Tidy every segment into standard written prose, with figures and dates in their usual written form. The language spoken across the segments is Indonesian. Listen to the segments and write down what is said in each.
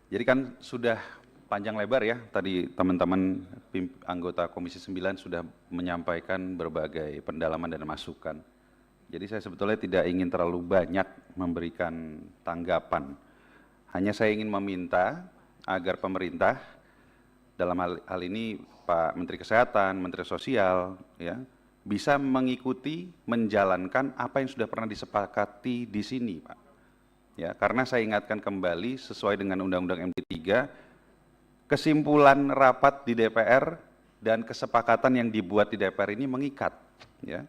Jadi kan sudah panjang lebar ya, tadi teman-teman anggota Komisi 9 sudah menyampaikan berbagai pendalaman dan masukan. Jadi saya sebetulnya tidak ingin terlalu banyak memberikan tanggapan. Hanya saya ingin meminta agar pemerintah, dalam hal ini Pak Menteri Kesehatan, Menteri Sosial, ya, bisa mengikuti, menjalankan apa yang sudah pernah disepakati di sini, Pak. Ya, karena saya ingatkan kembali sesuai dengan Undang-Undang MD3, kesimpulan rapat di DPR dan kesepakatan yang dibuat di DPR ini mengikat, ya.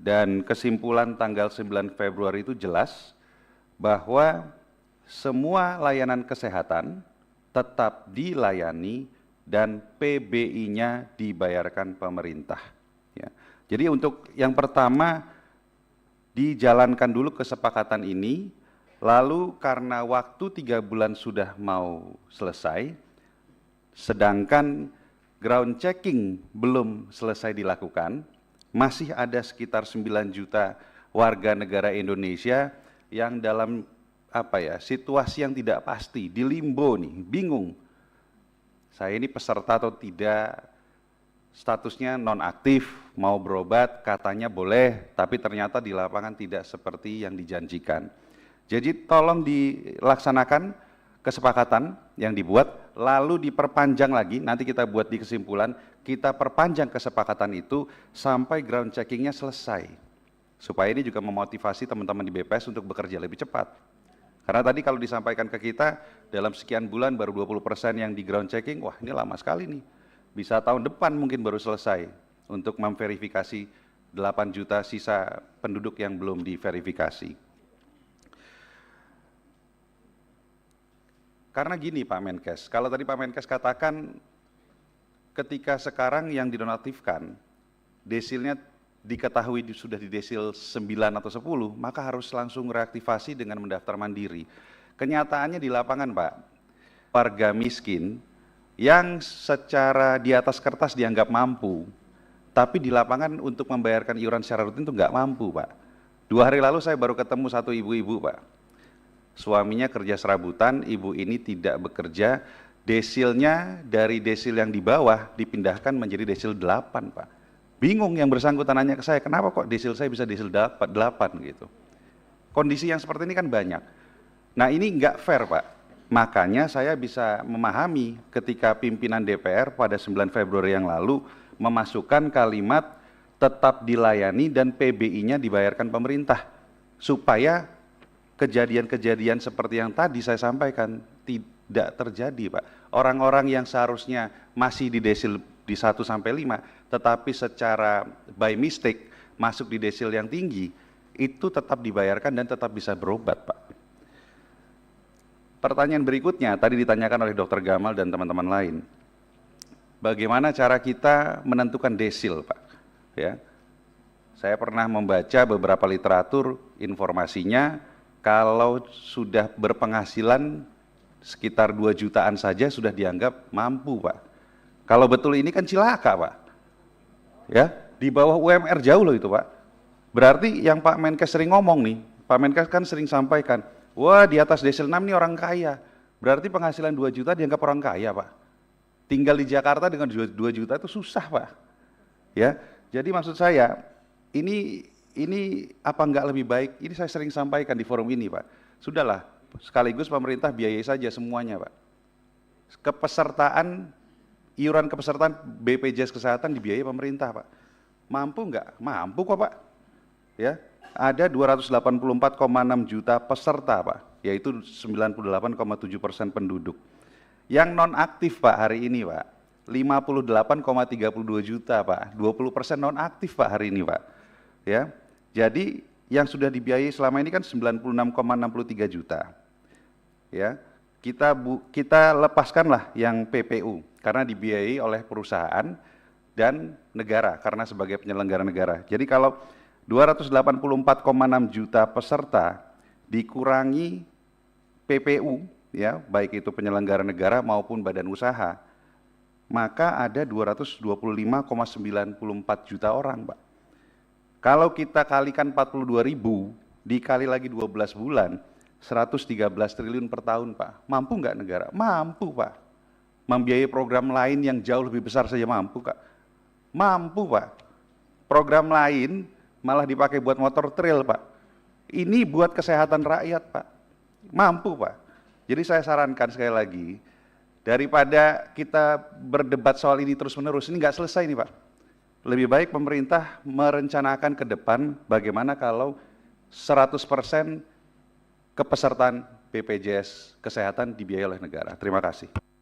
Dan kesimpulan tanggal 9 Februari itu jelas bahwa semua layanan kesehatan tetap dilayani dan PBI-nya dibayarkan pemerintah. Ya. Jadi untuk yang pertama dijalankan dulu kesepakatan ini. Lalu karena waktu 3 bulan sudah mau selesai, sedangkan ground checking belum selesai dilakukan, masih ada sekitar 9 juta warga negara Indonesia yang dalam situasi yang tidak pasti, di limbo nih, bingung. Saya ini peserta atau tidak, statusnya nonaktif, mau berobat, katanya boleh, tapi ternyata di lapangan tidak seperti yang dijanjikan. Jadi tolong dilaksanakan kesepakatan yang dibuat, lalu diperpanjang lagi, nanti kita buat di kesimpulan, kita perpanjang kesepakatan itu sampai ground checkingnya selesai. Supaya ini juga memotivasi teman-teman di BPS untuk bekerja lebih cepat. Karena tadi kalau disampaikan ke kita, dalam sekian bulan baru 20% yang di ground checking, wah ini lama sekali nih. Bisa tahun depan mungkin baru selesai untuk memverifikasi 8 juta sisa penduduk yang belum diverifikasi. Karena gini Pak Menkes, kalau tadi Pak Menkes katakan ketika sekarang yang dinonaktifkan, desilnya diketahui sudah di desil 9 atau 10, maka harus langsung reaktivasi dengan mendaftar mandiri. Kenyataannya di lapangan Pak, warga miskin yang secara di atas kertas dianggap mampu, tapi di lapangan untuk membayarkan iuran secara rutin itu nggak mampu Pak. 2 hari lalu saya baru ketemu satu ibu-ibu Pak. Suaminya kerja serabutan, ibu ini tidak bekerja, desilnya dari desil yang di bawah dipindahkan menjadi desil 8 Pak. Bingung yang bersangkutan nanya ke saya, kenapa kok desil saya bisa desil 8 gitu. Kondisi yang seperti ini kan banyak. Nah ini nggak fair Pak, makanya saya bisa memahami ketika pimpinan DPR pada 9 Februari yang lalu memasukkan kalimat tetap dilayani dan PBI-nya dibayarkan pemerintah, supaya kejadian-kejadian seperti yang tadi saya sampaikan tidak terjadi Pak. Orang-orang yang seharusnya masih di desil di 1 sampai 5, tetapi secara by mistake masuk di desil yang tinggi, itu tetap dibayarkan dan tetap bisa berobat Pak. Pertanyaan berikutnya tadi ditanyakan oleh Dr. Gamal dan teman-teman lain. Bagaimana cara kita menentukan desil Pak? Ya. Saya pernah membaca beberapa literatur, informasinya kalau sudah berpenghasilan sekitar 2 jutaan saja sudah dianggap mampu Pak. Kalau betul ini kan cilaka Pak. Ya, di bawah UMR jauh loh itu Pak. Berarti yang Pak Menkes sering ngomong nih, Pak Menkes kan sering sampaikan, wah di atas desil 6 nih orang kaya. Berarti penghasilan 2 juta dianggap orang kaya Pak. Tinggal di Jakarta dengan 2 juta itu susah Pak. Ya, jadi maksud saya ini apa enggak lebih baik, ini saya sering sampaikan di forum ini Pak, sudahlah sekaligus pemerintah biayai saja semuanya Pak. Iuran kepesertaan BPJS Kesehatan dibiayai pemerintah Pak. Mampu enggak? Mampu kok Pak. Ya, ada 284,6 juta peserta Pak, yaitu 98,7% penduduk. Yang non-aktif Pak hari ini Pak, 58,32 juta Pak, 20% non-aktif Pak hari ini Pak. Ya, jadi yang sudah dibiayai selama ini kan 96,63 juta. Ya, kita lepaskanlah yang PPU karena dibiayai oleh perusahaan dan negara karena sebagai penyelenggara negara. Jadi kalau 284,6 juta peserta dikurangi PPU, ya, baik itu penyelenggara negara maupun badan usaha, maka ada 225,94 juta orang Pak. Kalau kita kalikan 42.000, dikali lagi 12 bulan, 113 triliun per tahun, Pak. Mampu nggak negara? Mampu, Pak. Membiayai program lain yang jauh lebih besar saja mampu, Kak. Mampu, Pak. Program lain malah dipakai buat motor trail, Pak. Ini buat kesehatan rakyat, Pak. Mampu, Pak. Jadi saya sarankan sekali lagi, daripada kita berdebat soal ini terus-menerus, ini nggak selesai nih, Pak. Lebih baik pemerintah merencanakan ke depan bagaimana kalau 100% kepesertaan BPJS Kesehatan dibiayai oleh negara. Terima kasih.